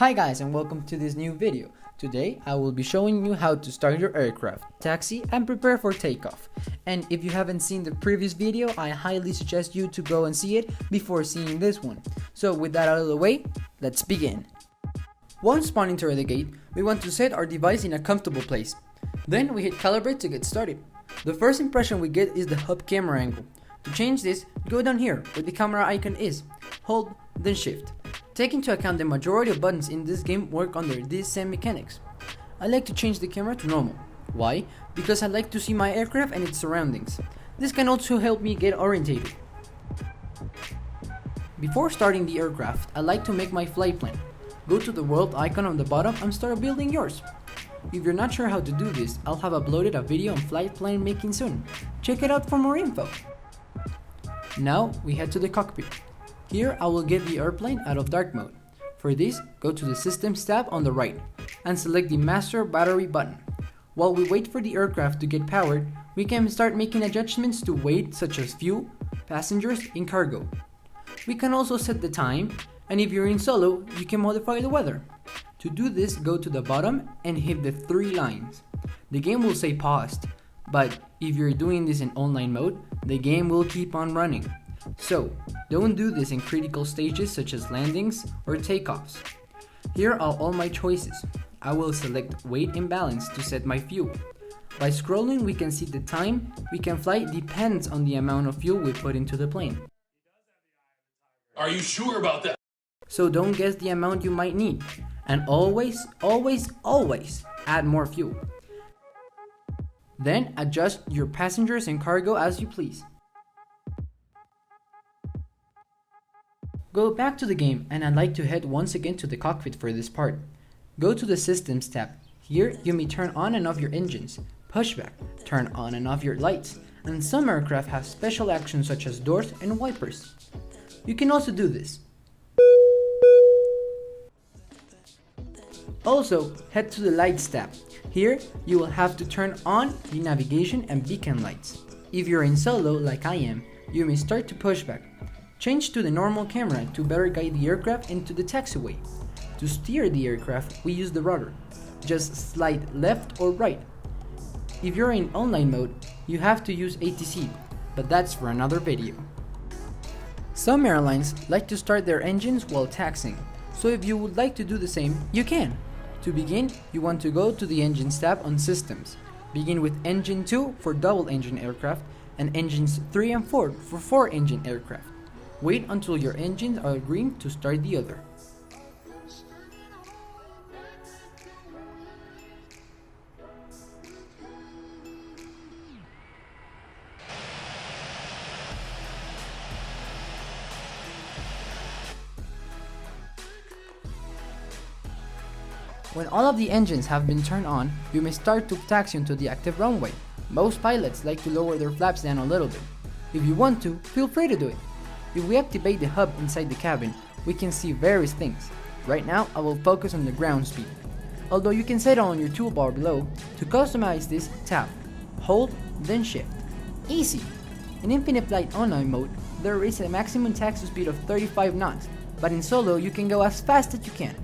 Hi guys and welcome to this new video. Today I will be showing you how to start your aircraft, taxi and prepare for takeoff. And if you haven't seen the previous video, I highly suggest you to go and see it before seeing this one. So with that out of the way, let's begin. Once spawning to the gate, we want to set our device in a comfortable place. Then we hit calibrate to get started. The first impression we get is the hub camera angle. To change this, go down here where the camera icon is, hold, then shift. Take into account the majority of buttons in this game work under these same mechanics. I like to change the camera to normal. Why? Because I like to see my aircraft and its surroundings. This can also help me get orientated. Before starting the aircraft, I like to make my flight plan. Go to the world icon on the bottom and start building yours. If you're not sure how to do this, I'll have uploaded a video on flight plan making soon. Check it out for more info. Now we head to the cockpit. Here I will get the airplane out of dark mode. For this, go to the Systems tab on the right and select the Master Battery button. While we wait for the aircraft to get powered, we can start making adjustments to weight such as fuel, passengers, and cargo. We can also set the time, and if you're in solo, you can modify the weather. To do this, go to the bottom and hit the 3 lines. The game will say paused, but if you're doing this in online mode, the game will keep on running. So, don't do this in critical stages such as landings or takeoffs. Here are all my choices. I will select weight and balance to set my fuel. By scrolling, we can see the time we can fly depends on the amount of fuel we put into the plane. Are you sure about that? So don't guess the amount you might need. And always add more fuel. Then adjust your passengers and cargo as you please. Go back to the game and I'd like to head once again to the cockpit for this part. Go to the Systems tab. Here you may turn on and off your engines, pushback, turn on and off your lights, and some aircraft have special actions such as doors and wipers. You can also do this. Also, head to the Lights tab. Here you will have to turn on the navigation and beacon lights. If you're in solo like I am, you may start to pushback. Change to the normal camera to better guide the aircraft into the taxiway. To steer the aircraft, we use the rudder. Just slide left or right. If you're in online mode, you have to use ATC, but that's for another video. Some airlines like to start their engines while taxiing, so if you would like to do the same, you can. To begin, you want to go to the Engines tab on Systems. Begin with Engine 2 for double engine aircraft and Engines 3 and 4 for 4 engine aircraft. Wait until your engines are green to start the other. When all of the engines have been turned on, you may start to taxi onto the active runway. Most pilots like to lower their flaps down a little bit. If you want to, feel free to do it. If we activate the hub inside the cabin, we can see various things. Right now, I will focus on the ground speed. Although you can set it on your toolbar below. To customize this, tap, hold, then shift. Easy! In Infinite Flight Online mode, there is a maximum taxi speed of 35 knots, but in solo you can go as fast as you can.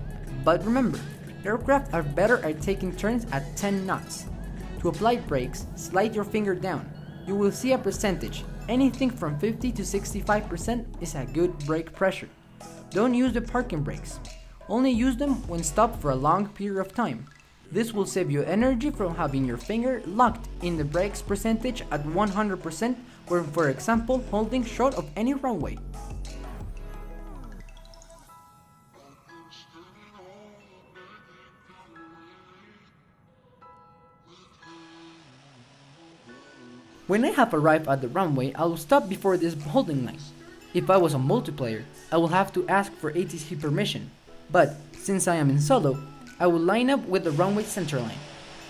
But remember, aircraft are better at taking turns at 10 knots. To apply brakes, slide your finger down. You will see a percentage. Anything from 50 to 65% is a good brake pressure. Don't use the parking brakes. Only use them when stopped for a long period of time. This will save you energy from having your finger locked in the brakes percentage at 100% when, for example, holding short of any runway. When I have arrived at the runway, I will stop before this holding line. If I was a multiplayer, I will have to ask for ATC permission, but since I am in solo, I will line up with the runway center line.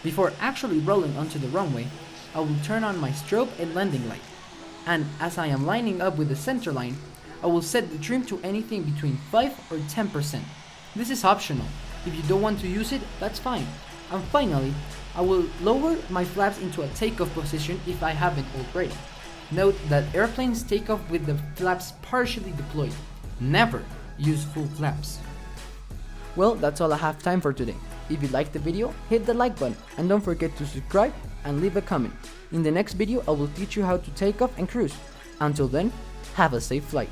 Before actually rolling onto the runway, I will turn on my strobe and landing light, and as I am lining up with the center line, I will set the trim to anything between 5 or 10%. This is optional. If you don't want to use it, that's fine. And finally, I will lower my flaps into a takeoff position if I haven't already. Note that airplanes take off with the flaps partially deployed. Never use full flaps. Well, that's all I have time for today. If you liked the video, hit the like button and don't forget to subscribe and leave a comment. In the next video, I will teach you how to take off and cruise. Until then, have a safe flight.